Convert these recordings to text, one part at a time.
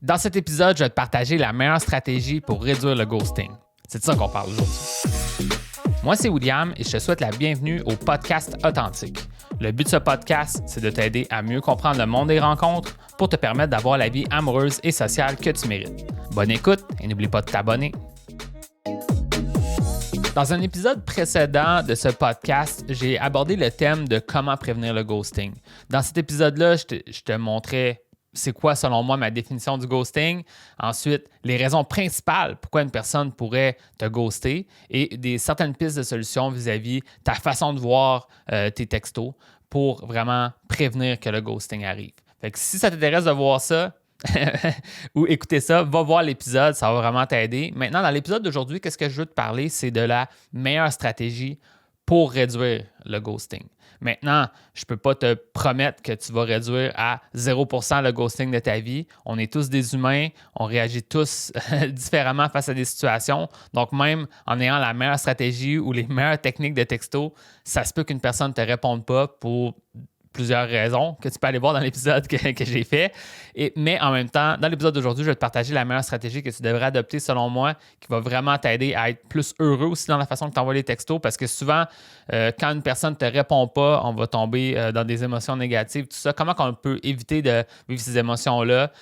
Dans cet épisode, je vais te partager la meilleure stratégie pour réduire le ghosting. C'est de ça qu'on parle aujourd'hui. Moi, c'est William et je te souhaite la bienvenue au podcast Authentique. Le but de ce podcast, c'est de t'aider à mieux comprendre le monde des rencontres pour te permettre d'avoir la vie amoureuse et sociale que tu mérites. Bonne écoute et n'oublie pas de t'abonner. Dans un épisode précédent de ce podcast, j'ai abordé le thème de comment prévenir le ghosting. Dans cet épisode-là, je te montrais c'est quoi, selon moi, ma définition du ghosting. Ensuite, les raisons principales pourquoi une personne pourrait te ghoster et certaines pistes de solutions vis-à-vis ta façon de voir tes textos pour vraiment prévenir que le ghosting arrive. Fait que si ça t'intéresse de voir ça ou écouter ça, va voir l'épisode, ça va vraiment t'aider. Maintenant, dans l'épisode d'aujourd'hui, qu'est-ce que je veux te parler? C'est de la meilleure stratégie pour réduire le ghosting. Maintenant, je ne peux pas te promettre que tu vas réduire à 0% le ghosting de ta vie. On est tous des humains, on réagit tous différemment face à des situations. Donc, même en ayant la meilleure stratégie ou les meilleures techniques de texto, ça se peut qu'une personne ne te réponde pas pour plusieurs raisons que tu peux aller voir dans l'épisode que j'ai fait. Mais en même temps, dans l'épisode d'aujourd'hui, je vais te partager la meilleure stratégie que tu devrais adopter selon moi, qui va vraiment t'aider à être plus heureux aussi dans la façon que tu envoies les textos, parce que souvent, quand une personne ne te répond pas, on va tomber dans des émotions négatives, tout ça. Comment on peut éviter de vivre ces émotions-là?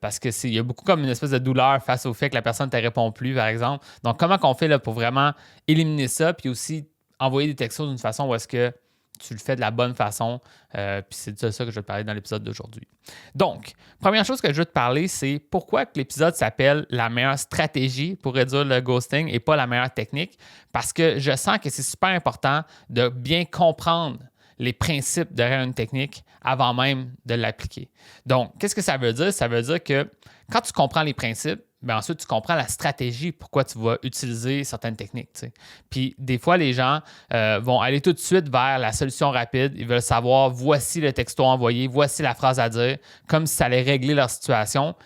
Parce qu'il y a beaucoup comme une espèce de douleur face au fait que la personne ne te répond plus, par exemple. Donc, comment on fait là, pour vraiment éliminer ça, puis aussi envoyer des textos d'une façon où est-ce que tu le fais de la bonne façon, puis c'est de ça que je vais te parler dans l'épisode d'aujourd'hui. Donc, première chose que je veux te parler, c'est pourquoi que l'épisode s'appelle « La meilleure stratégie pour réduire le ghosting » et pas « La meilleure technique », parce que je sens que c'est super important de bien comprendre les principes derrière une technique avant même de l'appliquer. Donc, qu'est-ce que ça veut dire? Ça veut dire que quand tu comprends les principes, bien ensuite, tu comprends la stratégie pourquoi tu vas utiliser certaines techniques. T'sais. Puis des fois, les gens vont aller tout de suite vers la solution rapide. Ils veulent savoir, voici le texto envoyé, voici la phrase à dire, comme si ça allait régler leur situation.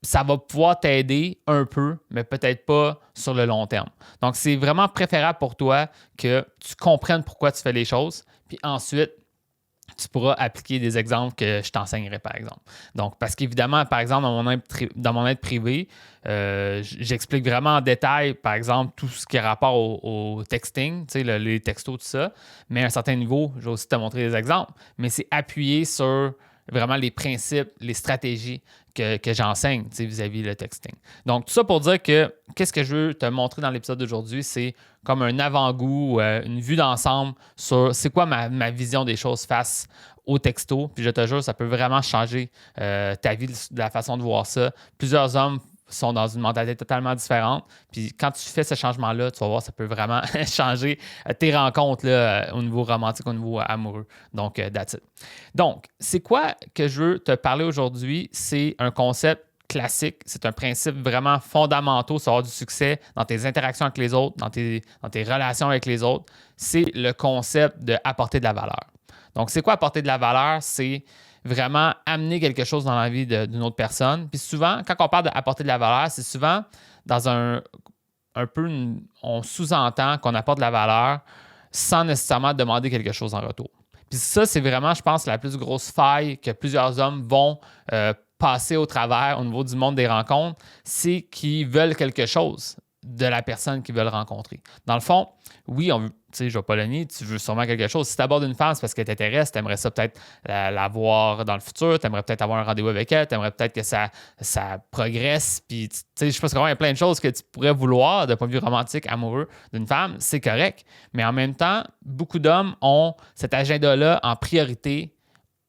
Ça va pouvoir t'aider un peu, mais peut-être pas sur le long terme. Donc, c'est vraiment préférable pour toi que tu comprennes pourquoi tu fais les choses. Puis ensuite, tu pourras appliquer des exemples que je t'enseignerai, par exemple. Donc, parce qu'évidemment, par exemple, dans mon aide privée, j'explique vraiment en détail, par exemple, tout ce qui est rapport au texting, tu sais, les textos, tout ça. Mais à un certain niveau, je vais aussi te montrer des exemples, mais c'est appuyé sur vraiment les principes, les stratégies que j'enseigne vis-à-vis le texting. Donc, tout ça pour dire que qu'est-ce que je veux te montrer dans l'épisode d'aujourd'hui, c'est comme un avant-goût, une vue d'ensemble sur c'est quoi ma vision des choses face au texto. Puis je te jure, ça peut vraiment changer ta vie, de la façon de voir ça. Plusieurs hommes sont dans une mentalité totalement différente. Puis quand tu fais ce changement-là, tu vas voir, ça peut vraiment changer tes rencontres là, au niveau romantique, au niveau amoureux. Donc, that's it. Donc, c'est quoi que je veux te parler aujourd'hui? C'est un concept classique. C'est un principe vraiment fondamental sur avoir du succès dans tes interactions avec les autres, dans tes relations avec les autres. C'est le concept d'apporter de la valeur. Donc, c'est quoi apporter de la valeur? C'est vraiment amener quelque chose dans la vie d'une autre personne. Puis souvent, quand on parle d'apporter de la valeur, c'est souvent dans on sous-entend qu'on apporte de la valeur sans nécessairement demander quelque chose en retour. Puis ça, c'est vraiment, je pense, la plus grosse faille que plusieurs hommes vont passer au travers au niveau du monde des rencontres, c'est qu'ils veulent quelque chose de la personne qu'ils veulent rencontrer. Dans le fond, oui, je ne vais pas le nier, tu veux sûrement quelque chose. Si tu abordes une femme, c'est parce qu'elle t'intéresse, tu aimerais ça peut-être la voir dans le futur, tu aimerais peut-être avoir un rendez-vous avec elle, tu aimerais peut-être que ça progresse. Puis, je pense qu'il y a plein de choses que tu pourrais vouloir d'un point de vue romantique, amoureux d'une femme, c'est correct. Mais en même temps, beaucoup d'hommes ont cet agenda-là en priorité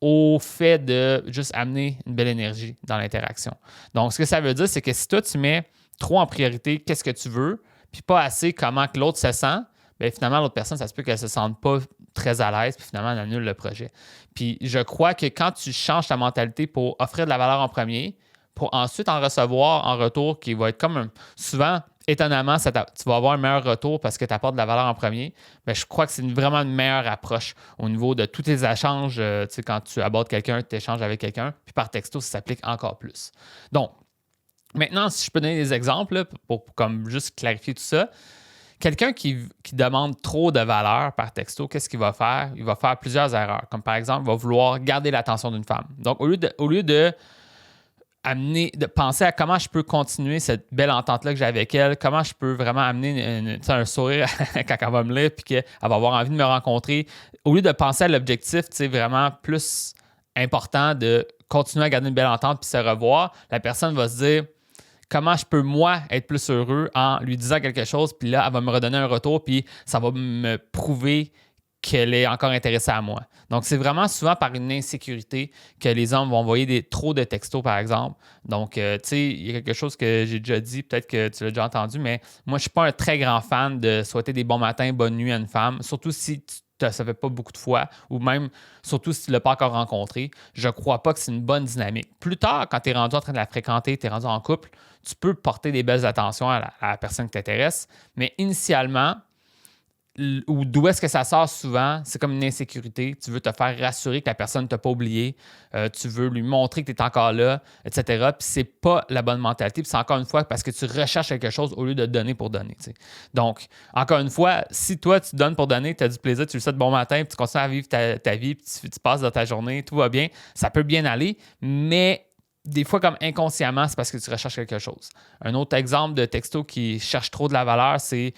au fait de juste amener une belle énergie dans l'interaction. Donc, ce que ça veut dire, c'est que si toi, tu mets trop en priorité qu'est-ce que tu veux, puis pas assez comment que l'autre se sent, bien finalement, l'autre personne, ça se peut qu'elle ne se sente pas très à l'aise, puis finalement, elle annule le projet. Puis je crois que quand tu changes ta mentalité pour offrir de la valeur en premier, pour ensuite en recevoir en retour, qui va être comme souvent, étonnamment, tu vas avoir un meilleur retour parce que tu apportes de la valeur en premier, bien, je crois que c'est vraiment une meilleure approche au niveau de tous tes échanges. Quand tu abordes quelqu'un, tu échanges avec quelqu'un, puis par texto, ça s'applique encore plus. Donc, maintenant, si je peux donner des exemples là, pour comme juste clarifier tout ça, quelqu'un qui demande trop de valeur par texto, qu'est-ce qu'il va faire? Il va faire plusieurs erreurs. Comme par exemple, il va vouloir garder l'attention d'une femme. Donc, au lieu de de penser à comment je peux continuer cette belle entente-là que j'ai avec elle, comment je peux vraiment amener un sourire quand elle va me lire puis qu'elle va avoir envie de me rencontrer. Au lieu de penser à l'objectif, vraiment plus important de continuer à garder une belle entente puis se revoir, la personne va se dire comment je peux, moi, être plus heureux en lui disant quelque chose, puis là, elle va me redonner un retour, puis ça va me prouver qu'elle est encore intéressée à moi. Donc, c'est vraiment souvent par une insécurité que les hommes vont envoyer trop de textos, par exemple. Donc, tu sais, il y a quelque chose que j'ai déjà dit, peut-être que tu l'as déjà entendu, mais moi, je ne suis pas un très grand fan de souhaiter des bons matins, bonnes nuits à une femme, surtout si ça ne fait pas beaucoup de fois, ou même, surtout si tu ne l'as pas encore rencontré. Je ne crois pas que c'est une bonne dynamique. Plus tard, quand tu es rendu en train de la fréquenter, tu es rendu en couple, tu peux porter des belles attentions à la personne qui t'intéresse, mais initialement, ou d'où est-ce que ça sort souvent, c'est comme une insécurité. Tu veux te faire rassurer que la personne ne t'a pas oublié. Tu veux lui montrer que tu es encore là, etc. Puis c'est pas la bonne mentalité. Puis c'est encore une fois parce que tu recherches quelque chose au lieu de donner pour donner. T'sais. Donc, encore une fois, si toi, tu donnes pour donner, tu as du plaisir, tu le sais de bon matin, puis tu continues à vivre ta vie, puis tu passes dans ta journée, tout va bien, ça peut bien aller, mais des fois, comme inconsciemment, c'est parce que tu recherches quelque chose. Un autre exemple de texto qui cherche trop de la valeur, c'est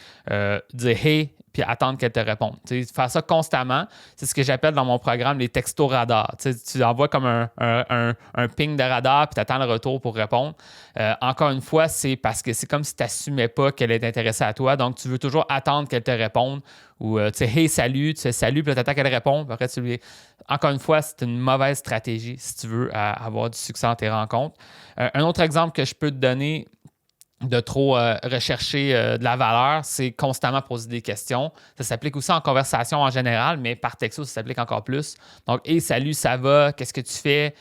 dire « Hey », puis attendre qu'elle te réponde. Faire ça constamment, c'est ce que j'appelle dans mon programme les textos radars. Tu envoies comme un ping de radar, puis tu attends le retour pour répondre. Encore une fois, c'est parce que c'est comme si tu n'assumais pas qu'elle est intéressée à toi, donc tu veux toujours attendre qu'elle te réponde. Ou tu sais, hey, salut, tu sais, salut, puis là, tu attends qu'elle réponde, puis après, tu lui. Encore une fois, c'est une mauvaise stratégie si tu veux avoir du succès dans tes rencontres. Un autre exemple que je peux te donner de trop rechercher de la valeur, c'est constamment poser des questions. Ça s'applique aussi en conversation en général, mais par texto, ça s'applique encore plus. Donc, hey, salut, ça va? Qu'est-ce que tu fais?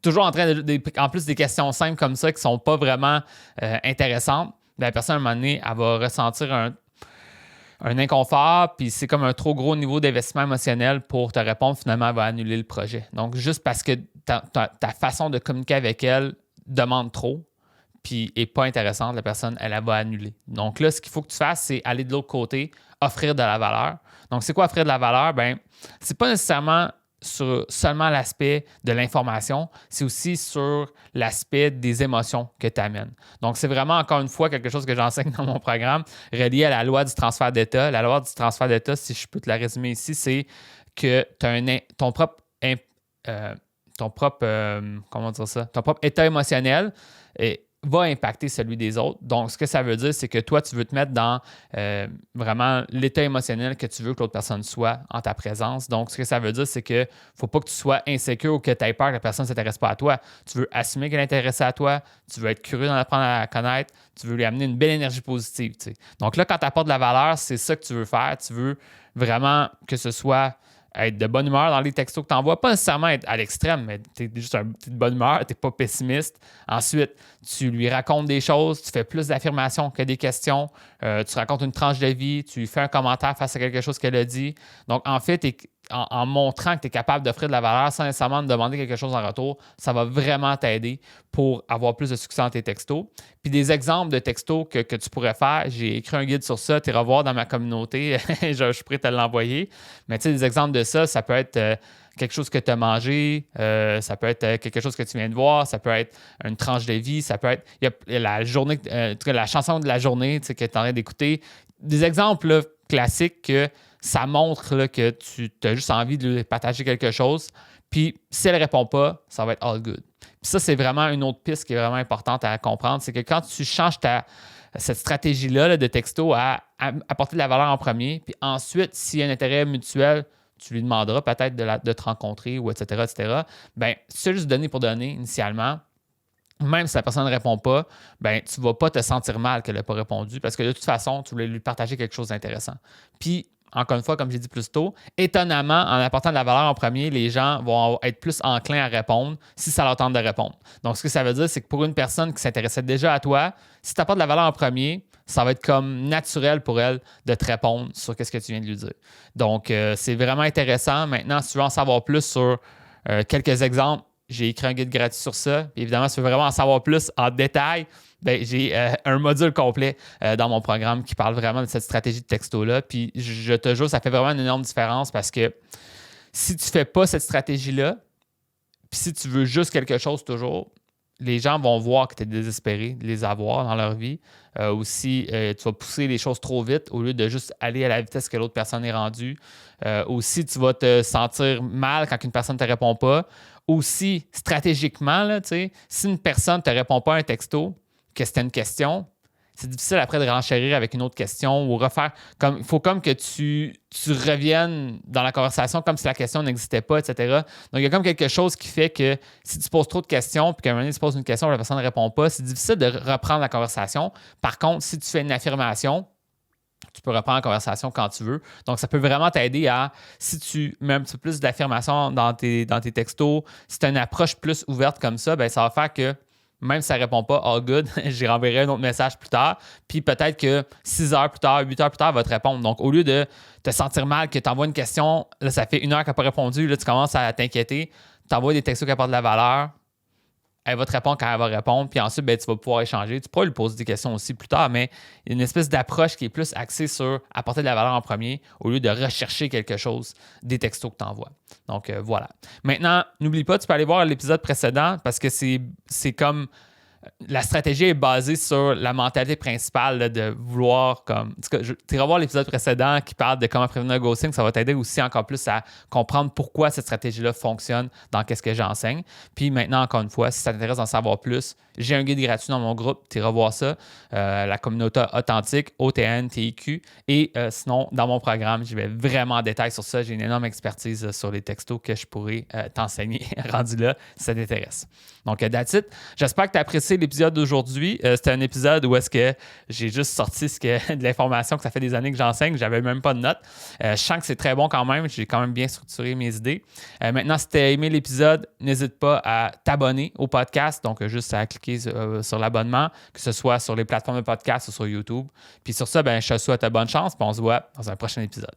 Toujours en train en plus des questions simples comme ça qui ne sont pas vraiment intéressantes. La personne, à un moment donné, elle va ressentir un inconfort, puis c'est comme un trop gros niveau d'investissement émotionnel pour te répondre, finalement, elle va annuler le projet. Donc, juste parce que ta façon de communiquer avec elle demande trop, puis n'est pas intéressante, la personne, elle va annuler. Donc là, ce qu'il faut que tu fasses, c'est aller de l'autre côté, offrir de la valeur. Donc, c'est quoi offrir de la valeur? Bien, c'est pas nécessairement sur seulement l'aspect de l'information, c'est aussi sur l'aspect des émotions que tu amènes. Donc, c'est vraiment, encore une fois, quelque chose que j'enseigne dans mon programme, relié à la loi du transfert d'état. La loi du transfert d'état, si je peux te la résumer ici, c'est que tu as ton propre état émotionnel va impacter celui des autres. Donc, ce que ça veut dire, c'est que toi, tu veux te mettre dans vraiment l'état émotionnel que tu veux que l'autre personne soit en ta présence. Donc, ce que ça veut dire, c'est que faut pas que tu sois insécure ou que tu aies peur que la personne ne s'intéresse pas à toi. Tu veux assumer qu'elle est intéressée à toi, tu veux être curieux d'en apprendre à la connaître, tu veux lui amener une belle énergie positive. T'sais. Donc là, quand tu apportes de la valeur, c'est ça que tu veux faire. Tu veux vraiment que ce soit être de bonne humeur dans les textos que tu envoies. Pas nécessairement être à l'extrême, mais tu es juste de bonne humeur, tu n'es pas pessimiste. Ensuite, tu lui racontes des choses, tu fais plus d'affirmations que des questions, tu racontes une tranche de vie, tu lui fais un commentaire face à quelque chose qu'elle a dit. Donc, en fait, en montrant que tu es capable d'offrir de la valeur sans nécessairement te demander quelque chose en retour, ça va vraiment t'aider pour avoir plus de succès dans tes textos. Puis des exemples de textos que tu pourrais faire, j'ai écrit un guide sur ça, tu iras voir dans ma communauté, je suis prêt à te l'envoyer. Mais tu sais, des exemples de ça peut être quelque chose que tu as mangé, ça peut être quelque chose que tu viens de voir, ça peut être une tranche de vie, ça peut être la journée, la chanson de la journée que tu es en train d'écouter. Des exemples là, classiques que ça montre là, que tu as juste envie de lui partager quelque chose. Puis, si elle ne répond pas, ça va être all good. Puis ça, c'est vraiment une autre piste qui est vraiment importante à comprendre. C'est que quand tu changes cette stratégie-là là, de texto à apporter de la valeur en premier, puis ensuite, s'il y a un intérêt mutuel, tu lui demanderas peut-être de te rencontrer, ou etc., etc. Bien, si tu as juste donné pour donner initialement, même si la personne ne répond pas, ben, tu ne vas pas te sentir mal qu'elle n'ait pas répondu parce que de toute façon, tu voulais lui partager quelque chose d'intéressant. Puis, encore une fois, comme j'ai dit plus tôt, étonnamment, en apportant de la valeur en premier, les gens vont être plus enclins à répondre si ça leur tente de répondre. Donc, ce que ça veut dire, c'est que pour une personne qui s'intéressait déjà à toi, si tu apportes de la valeur en premier, ça va être comme naturel pour elle de te répondre sur ce que tu viens de lui dire. Donc, c'est vraiment intéressant. Maintenant, si tu veux en savoir plus sur quelques exemples, j'ai écrit un guide gratuit sur ça. Puis évidemment, si tu veux vraiment en savoir plus en détail, ben, j'ai un module complet dans mon programme qui parle vraiment de cette stratégie de texto-là. Puis je te jure, ça fait vraiment une énorme différence parce que si tu ne fais pas cette stratégie-là, puis si tu veux juste quelque chose toujours, les gens vont voir que tu es désespéré de les avoir dans leur vie. Aussi, tu vas pousser les choses trop vite au lieu de juste aller à la vitesse que l'autre personne est rendue. Aussi, tu vas te sentir mal quand une personne ne te répond pas. Aussi, stratégiquement, là, si une personne ne te répond pas à un texto, que c'était une question, c'est difficile après de renchérir avec une autre question ou refaire. Il faut comme que tu reviennes dans la conversation comme si la question n'existait pas, etc. Donc, il y a comme quelque chose qui fait que si tu poses trop de questions puis qu'à un moment donné, tu poses une question et la personne ne répond pas, c'est difficile de reprendre la conversation. Par contre, si tu fais une affirmation, tu peux reprendre la conversation quand tu veux. Donc, ça peut vraiment t'aider à, si tu mets un petit peu plus d'affirmation dans tes textos, si tu as une approche plus ouverte comme ça, bien, ça va faire que même si ça ne répond pas, all good, j'y renverrai un autre message plus tard. Puis peut-être que 6 heures plus tard, 8 heures plus tard, elle va te répondre. Donc, au lieu de te sentir mal que tu envoies une question, là, ça fait 1 heure qu'elle n'a pas répondu, là, tu commences à t'inquiéter, tu envoies des textos qui apportent de la valeur, elle va te répondre quand elle va répondre, puis ensuite, ben, tu vas pouvoir échanger. Tu pourras lui poser des questions aussi plus tard, mais il y a une espèce d'approche qui est plus axée sur apporter de la valeur en premier au lieu de rechercher quelque chose des textos que tu envoies. Donc, voilà. Maintenant, n'oublie pas, tu peux aller voir l'épisode précédent parce que c'est comme... La stratégie est basée sur la mentalité principale là, de vouloir comme. Tu iras voir l'épisode précédent qui parle de comment prévenir le ghosting. Ça va t'aider aussi encore plus à comprendre pourquoi cette stratégie-là fonctionne dans qu'est-ce que j'enseigne. Puis maintenant, encore une fois, si ça t'intéresse d'en savoir plus, j'ai un guide gratuit dans mon groupe. Tu iras voir ça. La communauté authentique, OTNTIQ. Et sinon, dans mon programme, je vais vraiment en détail sur ça. J'ai une énorme expertise sur les textos que je pourrais t'enseigner rendu là si ça t'intéresse. Donc, that's it. J'espère que tu as apprécié l'épisode d'aujourd'hui. C'était un épisode où est-ce que j'ai juste sorti de l'information que ça fait des années que j'enseigne. J'avais même pas de notes. Je sens que c'est très bon quand même. J'ai quand même bien structuré mes idées. Maintenant, si tu as aimé l'épisode, n'hésite pas à t'abonner au podcast. Donc, juste à cliquer sur l'abonnement, que ce soit sur les plateformes de podcast ou sur YouTube. Puis sur ça, ben, je te souhaite bonne chance. Puis on se voit dans un prochain épisode.